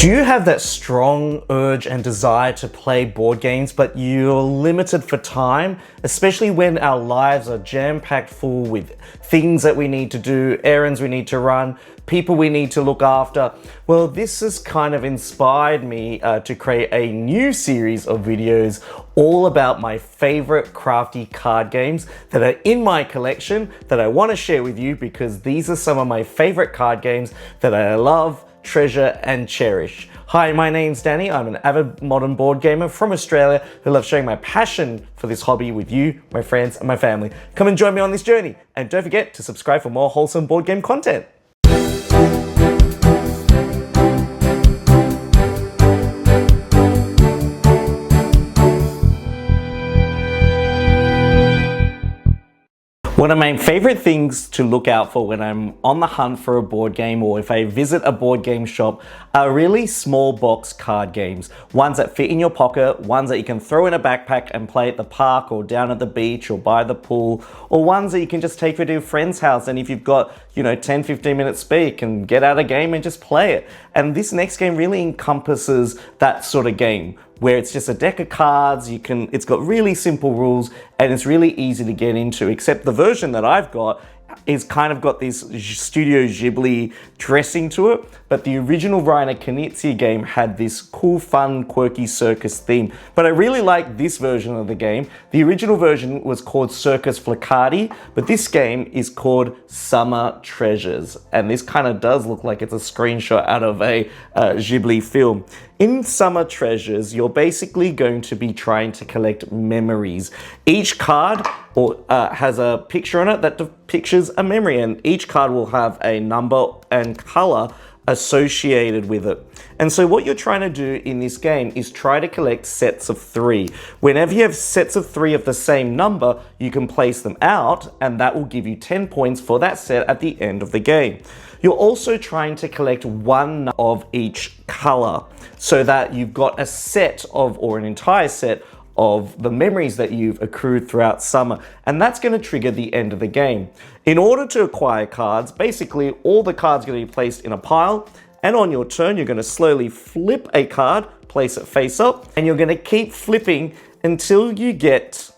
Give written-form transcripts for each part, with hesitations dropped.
Do you have that strong urge and desire to play board games, but you're limited for time, especially when our lives are jam-packed full with things that we need to do, errands we need to run, people we need to look after? Well, this has kind of inspired me to create a new series of videos all about my favorite crafty card games that are in my collection that I want to share with you, because these are some of my favorite card games that I love, treasure and cherish. Hi, my name's Danny. I'm an avid modern board gamer from Australia who loves sharing my passion for this hobby with you, my friends and my family. Come and join me on this journey, and don't forget to subscribe for more wholesome board game content. One of my favorite things to look out for when I'm on the hunt for a board game, or if I visit a board game shop, are really small box card games. Ones that fit in your pocket, ones that you can throw in a backpack and play at the park or down at the beach or by the pool, or ones that you can just take to a friend's house, and if you've got 10-15 minutes spare, you can get out a game and just play it. And this next game really encompasses that sort of game, where it's just a deck of cards. It's got really simple rules and it's really easy to get into, except the version that I've got is kind of got this Studio Ghibli dressing to it, but the original Reiner Knizia game had this cool, fun, quirky circus theme. But I really like this version of the game. The original version was called Circus Fliccati, but this game is called Summer Treasures, and this kind of does look like it's a screenshot out of a Ghibli film. In Summer Treasures, you're basically going to be trying to collect memories. Each card has a picture on it that depicts a memory, and each card will have a number and color associated with it. And so what you're trying to do in this game is try to collect sets of 3. Whenever you have sets of 3 of the same number, you can place them out, and that will give you 10 points for that set at the end of the game. You're also trying to collect one of each color, so that you've got a set of, or an entire set of, the memories that you've accrued throughout summer, and that's going to trigger the end of the game. In order to acquire cards, basically all the cards are going to be placed in a pile, and on your turn you're going to slowly flip a card, place it face up, and you're going to keep flipping until you get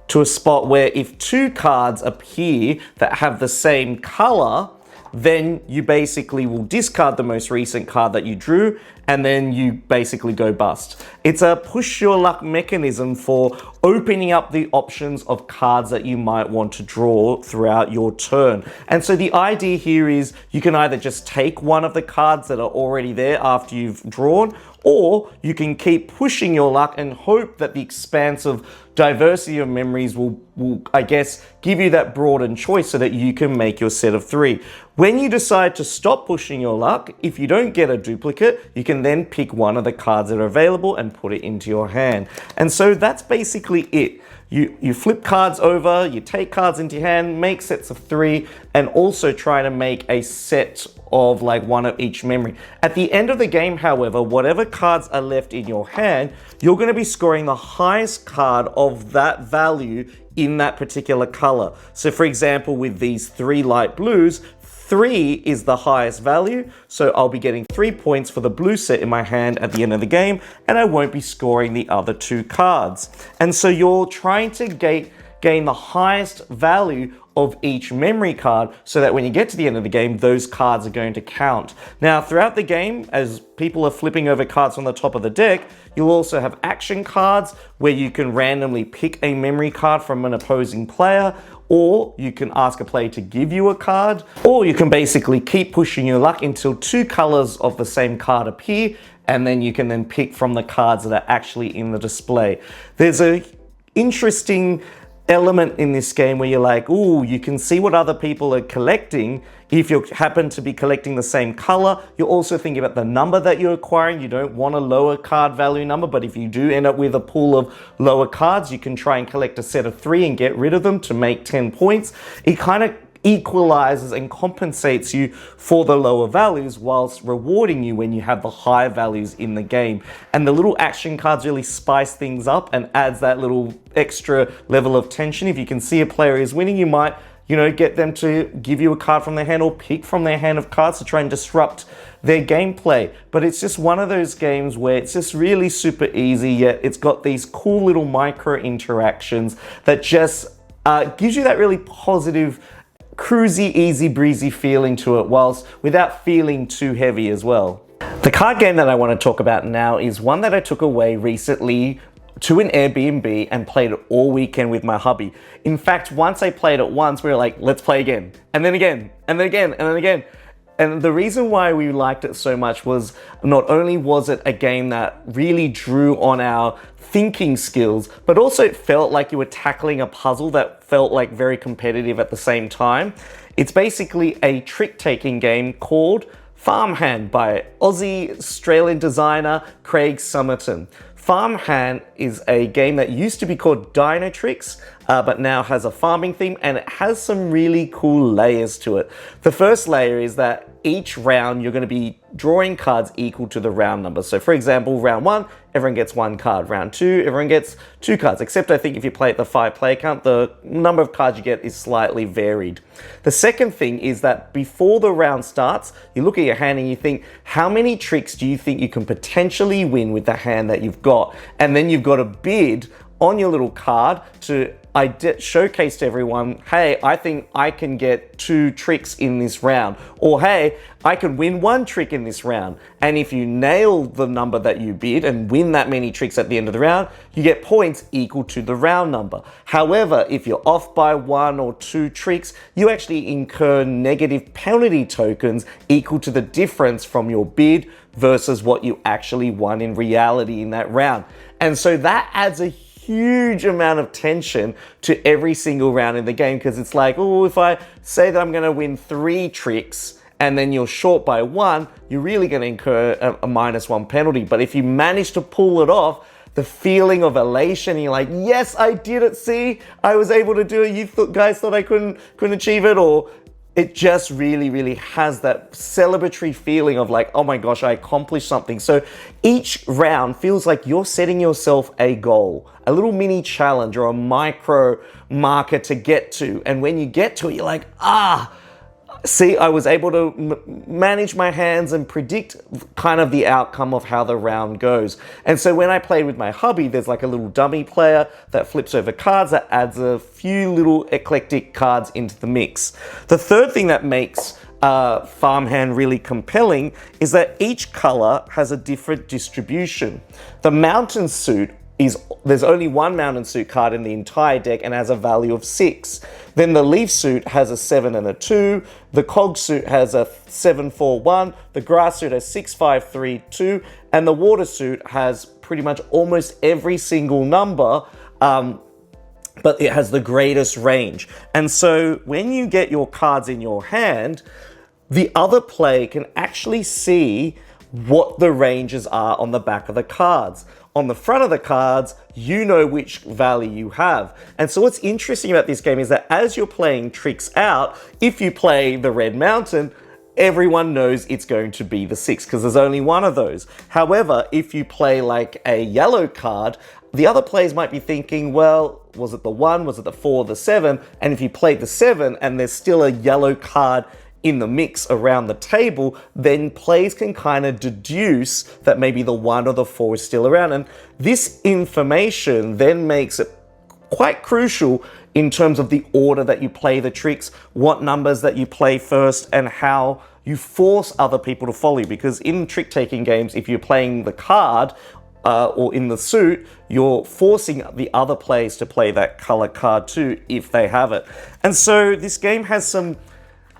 to a spot where if 2 cards appear that have the same color, then you basically will discard the most recent card that you drew, and then you basically go bust. It's a push your luck mechanism for opening up the options of cards that you might want to draw throughout your turn. And so the idea here is you can either just take one of the cards that are already there after you've drawn, or you can keep pushing your luck and hope that the expansive diversity of memories will, I guess, give you that broadened choice so that you can make your set of 3. When you decide to stop pushing your luck, if you don't get a duplicate, you can then pick one of the cards that are available and put it into your hand. And so that's basically it. You flip cards over, you take cards into your hand, make sets of 3, and also try to make a set of like one of each memory. At the end of the game, however, whatever cards are left in your hand, you're going to be scoring the highest card of that value in that particular color. So for example, with these 3 light blues, 3 is the highest value, so I'll be getting 3 points for the blue set in my hand at the end of the game, and I won't be scoring the other 2 cards. And so you're trying to gain the highest value of each memory card, so that when you get to the end of the game, those cards are going to count. Now, throughout the game, as people are flipping over cards on the top of the deck, you'll also have action cards where you can randomly pick a memory card from an opposing player, or you can ask a player to give you a card, or you can basically keep pushing your luck until 2 colors of the same card appear, and then you can then pick from the cards that are actually in the display. There's a interesting element in this game where you're like, ooh, you can see what other people are collecting. If you happen to be collecting the same color, you're also thinking about the number that you're acquiring. You don't want a lower card value number, but if you do end up with a pool of lower cards, you can try and collect a set of 3 and get rid of them to make 10 points. It kind of equalizes and compensates you for the lower values whilst rewarding you when you have the high values in the game. And the little action cards really spice things up and adds that little extra level of tension. If you can see a player is winning, you might get them to give you a card from their hand or pick from their hand of cards to try and disrupt their gameplay. But it's just one of those games where it's just really super easy, yet it's got these cool little micro interactions that just gives you that really positive, cruisy, easy breezy feeling to it, whilst without feeling too heavy as well. The card game that I want to talk about now is one that I took away recently to an Airbnb and played it all weekend with my hubby. In fact, once I played it once, we were like, let's play again, and then again, and then again, and then again. And the reason why we liked it so much was not only was it a game that really drew on our thinking skills, but also it felt like you were tackling a puzzle that felt like very competitive at the same time. It's basically a trick-taking game called Farmhand by Aussie-Australian designer Craig Summerton. Farmhand is a game that used to be called Dino Tricks, but now has a farming theme, and it has some really cool layers to it. The first layer is that each round you're going to be drawing cards equal to the round number. So for example, round 1, everyone gets 1 card. Round 2, everyone gets 2 cards, except I think if you play at the 5-player count, the number of cards you get is slightly varied. The second thing is that before the round starts, you look at your hand and you think, how many tricks do you think you can potentially win with the hand that you've got? And then you've got to bid on your little card to showcase to everyone, hey, I think I can get 2 tricks in this round, or hey, I can win 1 trick in this round. And if you nail the number that you bid and win that many tricks at the end of the round, you get points equal to the round number. However, if you're off by 1 or 2 tricks, you actually incur negative penalty tokens equal to the difference from your bid versus what you actually won in reality in that round. And so that adds a huge amount of tension to every single round in the game, because it's like, oh, if I say that I'm going to win 3 tricks and then you're short by 1, you're really going to incur a -1 penalty. But if you manage to pull it off, the feeling of elation, you're like, yes, I did it, see, I was able to do it, you guys thought I couldn't achieve it, or it just really, really has that celebratory feeling of like, oh my gosh, I accomplished something. So each round feels like you're setting yourself a goal, a little mini challenge or a micro marker to get to. And when you get to it, you're like, see, I was able to manage my hands and predict kind of the outcome of how the round goes. And so when I played with my hubby, there's like a little dummy player that flips over cards that adds a few little eclectic cards into the mix. The third thing that makes Farmhand really compelling is that each color has a different distribution. The mountain suit there's only 1 mountain suit card in the entire deck and has a value of 6. Then the leaf suit has a 7 and a 2. The cog suit has a 7, 4, 1. The grass suit has 6, 5, 3, 2. And the water suit has pretty much almost every single number, but it has the greatest range. And so when you get your cards in your hand, the other player can actually see what the ranges are on the back of the cards. On the front of the cards, you know which value you have. And so what's interesting about this game is that as you're playing tricks out, if you play the red mountain, everyone knows it's going to be the 6 because there's only 1 of those. However, if you play like a yellow card, the other players might be thinking, well, was it the 1, was it the 4, the 7? And if you played the 7 and there's still a yellow card in the mix around the table, then players can kind of deduce that maybe the 1 or the 4 is still around. And this information then makes it quite crucial in terms of the order that you play the tricks, what numbers that you play first, and how you force other people to follow you. Because in trick-taking games, if you're playing the card or in the suit, you're forcing the other players to play that color card too, if they have it. And so this game has some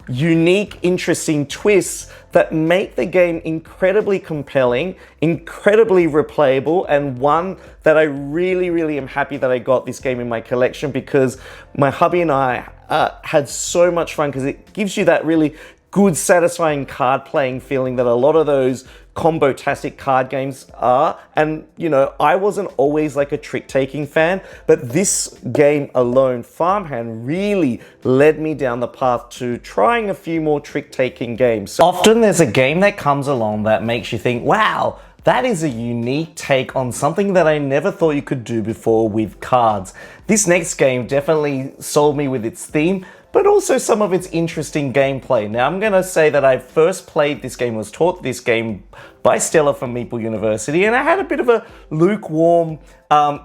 unique, interesting twists that make the game incredibly compelling, incredibly replayable, and one that I really, really am happy that I got this game in my collection, because my hubby and I had so much fun, because it gives you that really good, satisfying card playing feeling that a lot of those combo-tastic card games are. And, you know, I wasn't always like a trick-taking fan, but this game alone, Farmhand, really led me down the path to trying a few more trick-taking games. So often there's a game that comes along that makes you think, wow, that is a unique take on something that I never thought you could do before with cards. This next game definitely sold me with its theme, but also some of its interesting gameplay. Now, I'm going to say that I first played this game, was taught this game by Stella from Meeple University, and I had a bit of a lukewarm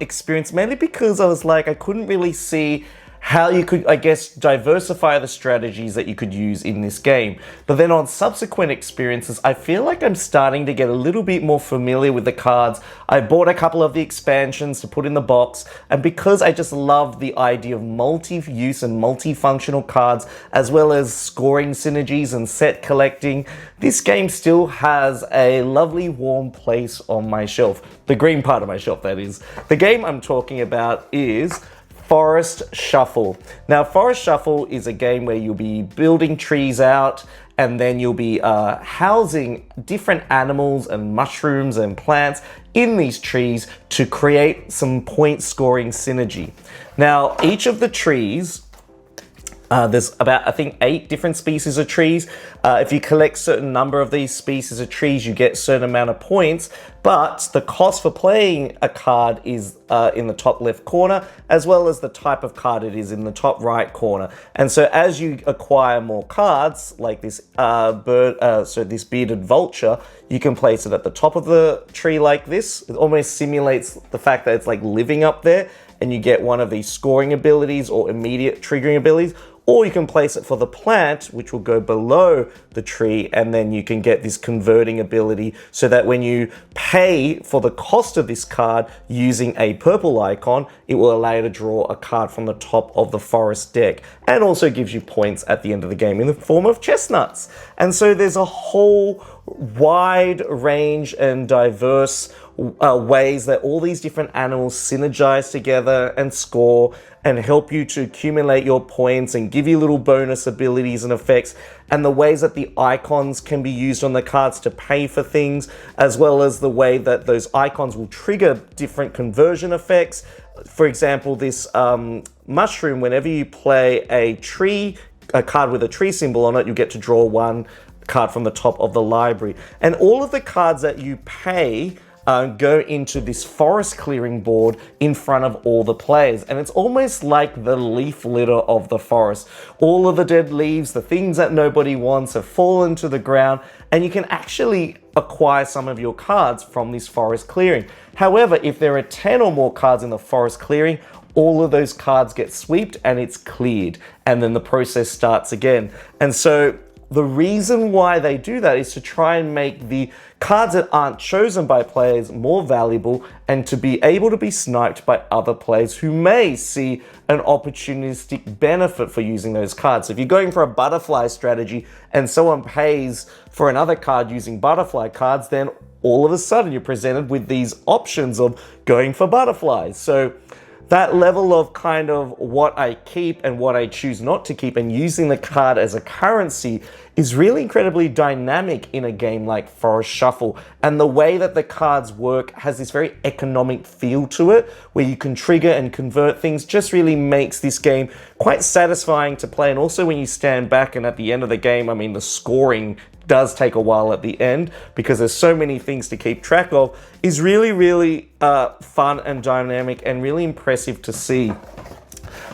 experience, mainly because I was like, I couldn't really see how you could, I guess, diversify the strategies that you could use in this game. But then on subsequent experiences, I feel like I'm starting to get a little bit more familiar with the cards. I bought a couple of the expansions to put in the box, and because I just love the idea of multi-use and multifunctional cards, as well as scoring synergies and set collecting, this game still has a lovely warm place on my shelf. The green part of my shelf, that is. The game I'm talking about is Forest Shuffle. Now, Forest Shuffle is a game where you'll be building trees out, and then you'll be housing different animals and mushrooms and plants in these trees to create some point scoring synergy. Now, each of the trees, there's about, I think, 8 different species of trees. If you collect a certain number of these species of trees, you get a certain amount of points, but the cost for playing a card is in the top left corner, as well as the type of card it is in the top right corner. And so as you acquire more cards, like this this bearded vulture, you can place it at the top of the tree like this. It almost simulates the fact that it's like living up there, and you get one of these scoring abilities or immediate triggering abilities. Or you can place it for the plant, which will go below the tree, and then you can get this converting ability so that when you pay for the cost of this card using a purple icon, it will allow you to draw a card from the top of the forest deck, and also gives you points at the end of the game in the form of chestnuts. And so there's a whole wide range and diverse ways that all these different animals synergize together and score and help you to accumulate your points and give you little bonus abilities and effects, and the ways that the icons can be used on the cards to pay for things, as well as the way that those icons will trigger different conversion effects. For example, this mushroom, whenever you play a card with a tree symbol on it, you get to draw one card from the top of the library. And all of the cards that you pay go into this forest clearing board in front of all the players. And it's almost like the leaf litter of the forest. All of the dead leaves, the things that nobody wants, have fallen to the ground, and you can actually acquire some of your cards from this forest clearing. However, if there are 10 or more cards in the forest clearing, all of those cards get swept and it's cleared, and then the process starts again. And so the reason why they do that is to try and make the cards that aren't chosen by players more valuable, and to be able to be sniped by other players who may see an opportunistic benefit for using those cards. So if you're going for a butterfly strategy and someone pays for another card using butterfly cards, then all of a sudden you're presented with these options of going for butterflies. So that level of kind of what I keep and what I choose not to keep, and using the card as a currency, is really incredibly dynamic in a game like Forest Shuffle. And the way that the cards work has this very economic feel to it, where you can trigger and convert things, just really makes this game quite satisfying to play. And also when you stand back and at the end of the game, I mean, the scoring does take a while at the end because there's so many things to keep track of, is really fun and dynamic and really impressive to see.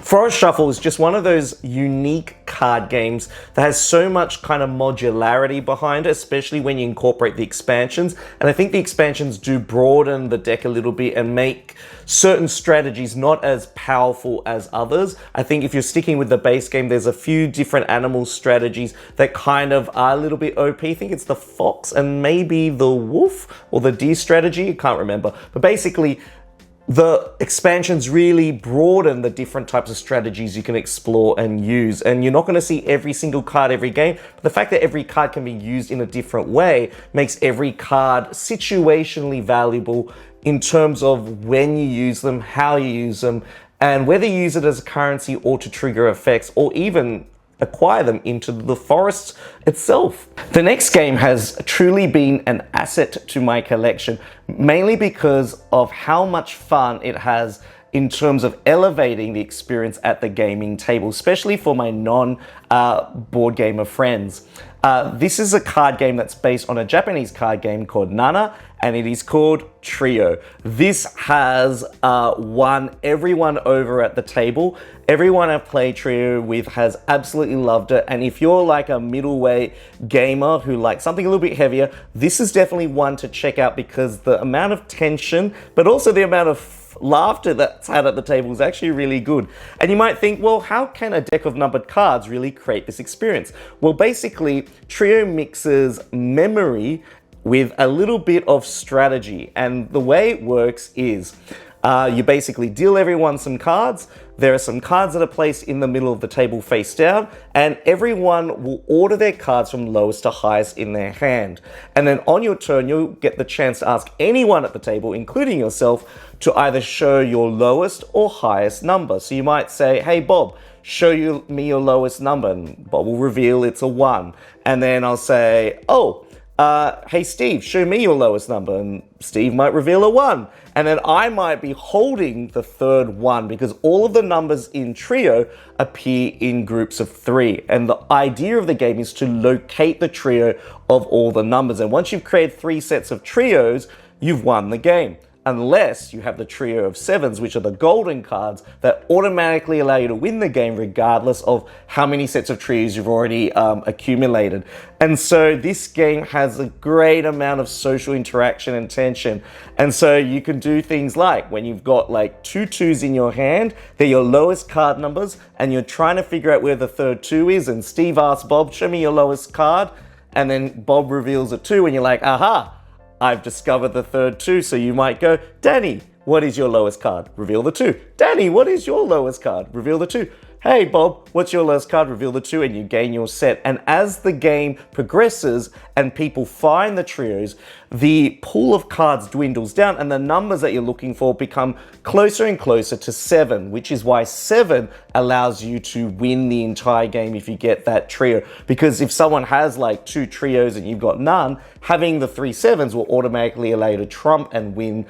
Forest Shuffle is just one of those unique card games that has so much kind of modularity behind it, especially when you incorporate the expansions. And I think the expansions do broaden the deck a little bit and make certain strategies not as powerful as others. I think if you're sticking with the base game, there's a few different animal strategies that kind of are a little bit OP. I think it's the fox and maybe the wolf or the deer strategy. I can't remember. But basically, the expansions really broaden the different types of strategies you can explore and use. And you're not going to see every single card every game, but the fact that every card can be used in a different way makes every card situationally valuable in terms of when you use them, how you use them, and whether you use it as a currency or to trigger effects, or even acquire them into the forest itself. The next game has truly been an asset to my collection, mainly because of how much fun it has in terms of elevating the experience at the gaming table, especially for my non-board gamer friends. This is a card game that's based on a Japanese card game called Nana, and it is called Trio. This has won everyone over at the table. Everyone I've played Trio with has absolutely loved it, and if you're like a middleweight gamer who likes something a little bit heavier, this is definitely one to check out because the amount of tension, but also the amount of laughter that's had at the table is actually really good. And you might think, well, how can a deck of numbered cards really create this experience? Well, basically, Trio mixes memory with a little bit of strategy. And the way it works is you basically deal everyone some cards. There are some cards that are placed in the middle of the table face down, and everyone will order their cards from lowest to highest in their hand. And then on your turn, you'll get the chance to ask anyone at the table, including yourself, to either show your lowest or highest number. So you might say, hey Bob, show me your lowest number, and Bob will reveal it's a 1. And then I'll say, hey Steve, show me your lowest number, and Steve might reveal a 1. And then I might be holding the third 1 because all of the numbers in Trio appear in groups of 3. And the idea of the game is to locate the trio of all the numbers. And once you've created 3 sets of trios, you've won the game. Unless you have the trio of 7s, which are the golden cards that automatically allow you to win the game regardless of how many sets of trios you've already accumulated. And so this game has a great amount of social interaction and tension. And so you can do things like when you've got like 2 2s in your hand, they're your lowest card numbers, and you're trying to figure out where the third 2 is, and Steve asks Bob, show me your lowest card, and then Bob reveals a 2, and you're like, aha, I've discovered the third 2, so you might go, Danny, what is your lowest card? Reveal the 2. Danny, what is your lowest card? Reveal the 2. Hey Bob, what's your lowest card? Reveal the 2, and you gain your set. And as the game progresses and people find the trios, the pool of cards dwindles down and the numbers that you're looking for become closer and closer to 7, which is why 7 allows you to win the entire game if you get that trio. Because if someone has like 2 trios and you've got none, having the 3 7s will automatically allow you to trump and win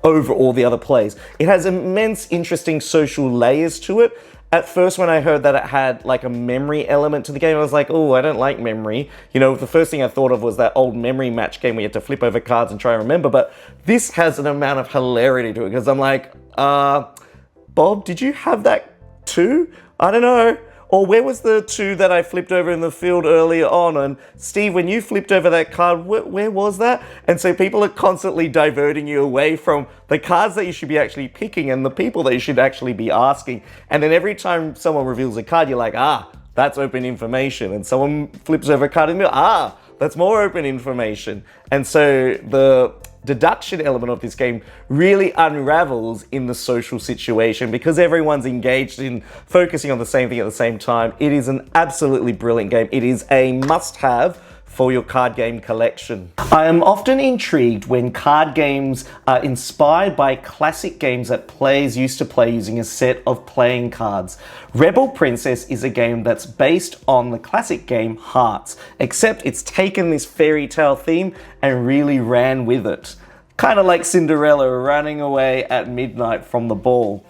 over all the other plays. It has immense interesting social layers to it. At first, when I heard that it had like a memory element to the game, I was like, oh, I don't like memory. You know, the first thing I thought of was that old memory match game where you had to flip over cards and try and remember. But this has an amount of hilarity to it because I'm like, Bob, did you have that too? I don't know. Or where was the 2 that I flipped over in the field earlier on? And Steve, when you flipped over that card, where was that? And so people are constantly diverting you away from the cards that you should be actually picking and the people that you should actually be asking. And then every time someone reveals a card, you're like, that's open information. And someone flips over a card in the middle, that's more open information. And so the deduction element of this game really unravels in the social situation because everyone's engaged in focusing on the same thing at the same time. It is an absolutely brilliant game. It is a must-have for your card game collection. I am often intrigued when card games are inspired by classic games that players used to play using a set of playing cards. Rebel Princess is a game that's based on the classic game Hearts, except it's taken this fairy tale theme and really ran with it. Kind of like Cinderella running away at midnight from the ball.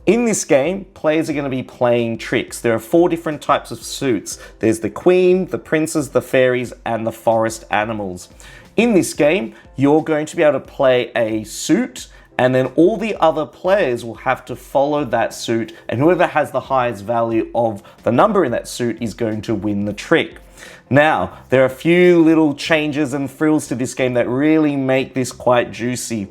In this game, players are going to be playing tricks. There are 4 different types of suits. There's the queen, the princes, the fairies, and the forest animals. In this game, you're going to be able to play a suit, and then all the other players will have to follow that suit, and whoever has the highest value of the number in that suit is going to win the trick. Now, there are a few little changes and frills to this game that really make this quite juicy.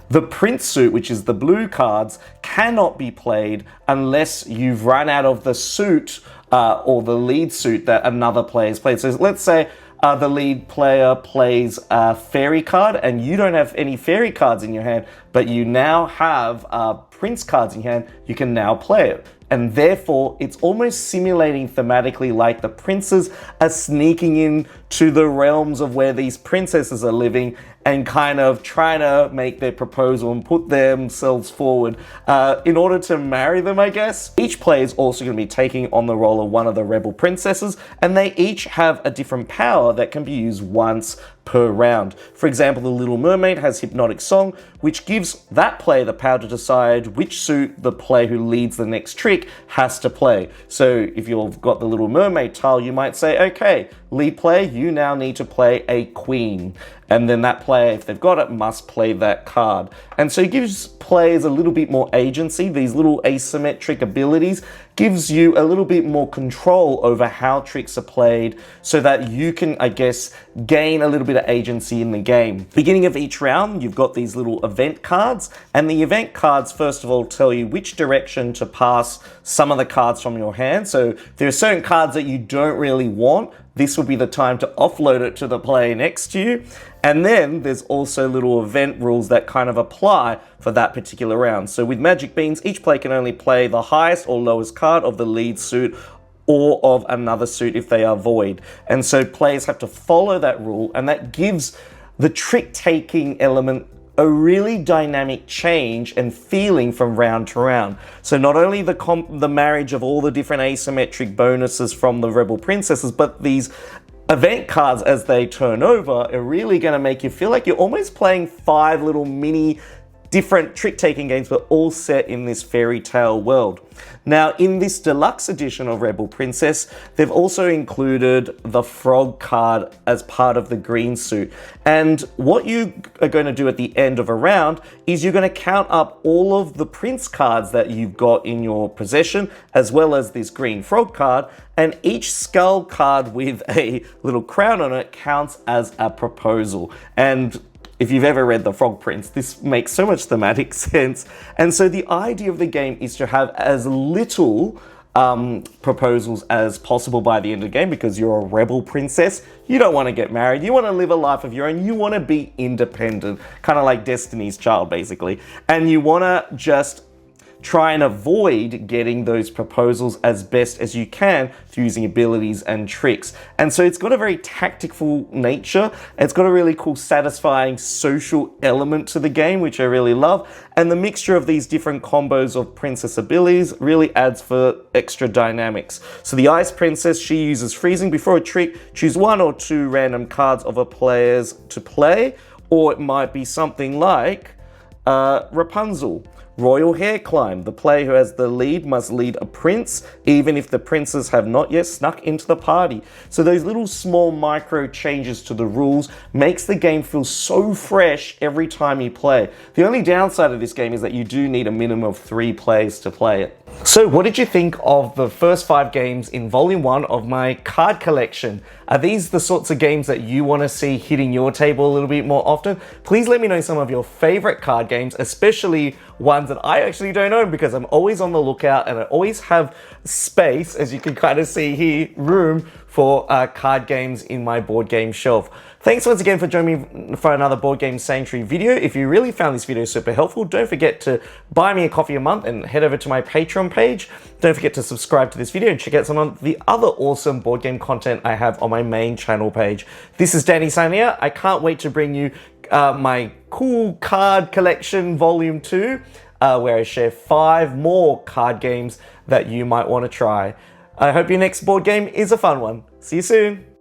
The prince suit, which is the blue cards, cannot be played unless you've run out of the suit or the lead suit that another player's played. So let's say the lead player plays a fairy card and you don't have any fairy cards in your hand, but you now have prince cards in your hand, you can now play it. and therefore it's almost simulating thematically like the princes are sneaking in to the realms of where these princesses are living and kind of trying to make their proposal and put themselves forward in order to marry them, I guess. Each player is also going to be taking on the role of one of the rebel princesses, and they each have a different power that can be used once per round. For example, the Little Mermaid has Hypnotic Song, which gives that player the power to decide which suit the player who leads the next trick has to play. So if you've got the Little Mermaid tile, you might say, okay, lead player, you now need to play a queen. And then that player, if they've got it, must play that card. And so it gives players a little bit more agency. These little asymmetric abilities gives you a little bit more control over how tricks are played so that you can, I guess, gain a little bit of agency in the game. Beginning of each round, you've got these little event cards, and the event cards, first of all, tell you which direction to pass some of the cards from your hand. So if there are certain cards that you don't really want, this will be the time to offload it to the player next to you. And then there's also little event rules that kind of apply for that particular round. So with Magic Beans, each player can only play the highest or lowest card of the lead suit or of another suit if they are void. And so players have to follow that rule, and that gives the trick-taking element a really dynamic change and feeling from round to round. So not only the marriage of all the different asymmetric bonuses from the Rebel Princesses, but these event cards as they turn over are really going to make you feel like you're almost playing 5 little mini different trick-taking games, but all set in this fairy tale world. Now, in this deluxe edition of Rebel Princess, they've also included the frog card as part of the green suit. And what you are going to do at the end of a round is you're going to count up all of the prince cards that you've got in your possession, as well as this green frog card, and each skull card with a little crown on it counts as a proposal. And if you've ever read The Frog Prince, this makes so much thematic sense. And so the idea of the game is to have as little proposals as possible by the end of the game, because you're a rebel princess. You don't want to get married. You want to live a life of your own. You want to be independent, kind of like Destiny's Child, basically. And you want to just try and avoid getting those proposals as best as you can through using abilities and tricks. And so it's got a very tactical nature. It's got a really cool, satisfying social element to the game, which I really love. And the mixture of these different combos of princess abilities really adds for extra dynamics. So the Ice Princess, she uses freezing. Before a trick, choose 1 or 2 random cards of a player's to play, or it might be something like Rapunzel. Royal Hair Climb. The player who has the lead must lead a prince, even if the princes have not yet snuck into the party. So those little small micro changes to the rules makes the game feel so fresh every time you play. The only downside of this game is that you do need a minimum of 3 players to play it. So what did you think of the first 5 games in Volume 1 of my card collection? Are these the sorts of games that you want to see hitting your table a little bit more often? Please let me know some of your favorite card games, especially ones that I actually don't own, because I'm always on the lookout and I always have space, as you can kind of see here, room for card games in my board game shelf. Thanks once again for joining me for another Board Game Sanctuary video. If you really found this video super helpful, don't forget to buy me a coffee a month and head over to my Patreon page. Don't forget to subscribe to this video and check out some of the other awesome board game content I have on my main channel page. This is Danny signing out. I can't wait to bring you my cool card collection volume 2, where I share 5 more card games that you might want to try. I hope your next board game is a fun one. See you soon.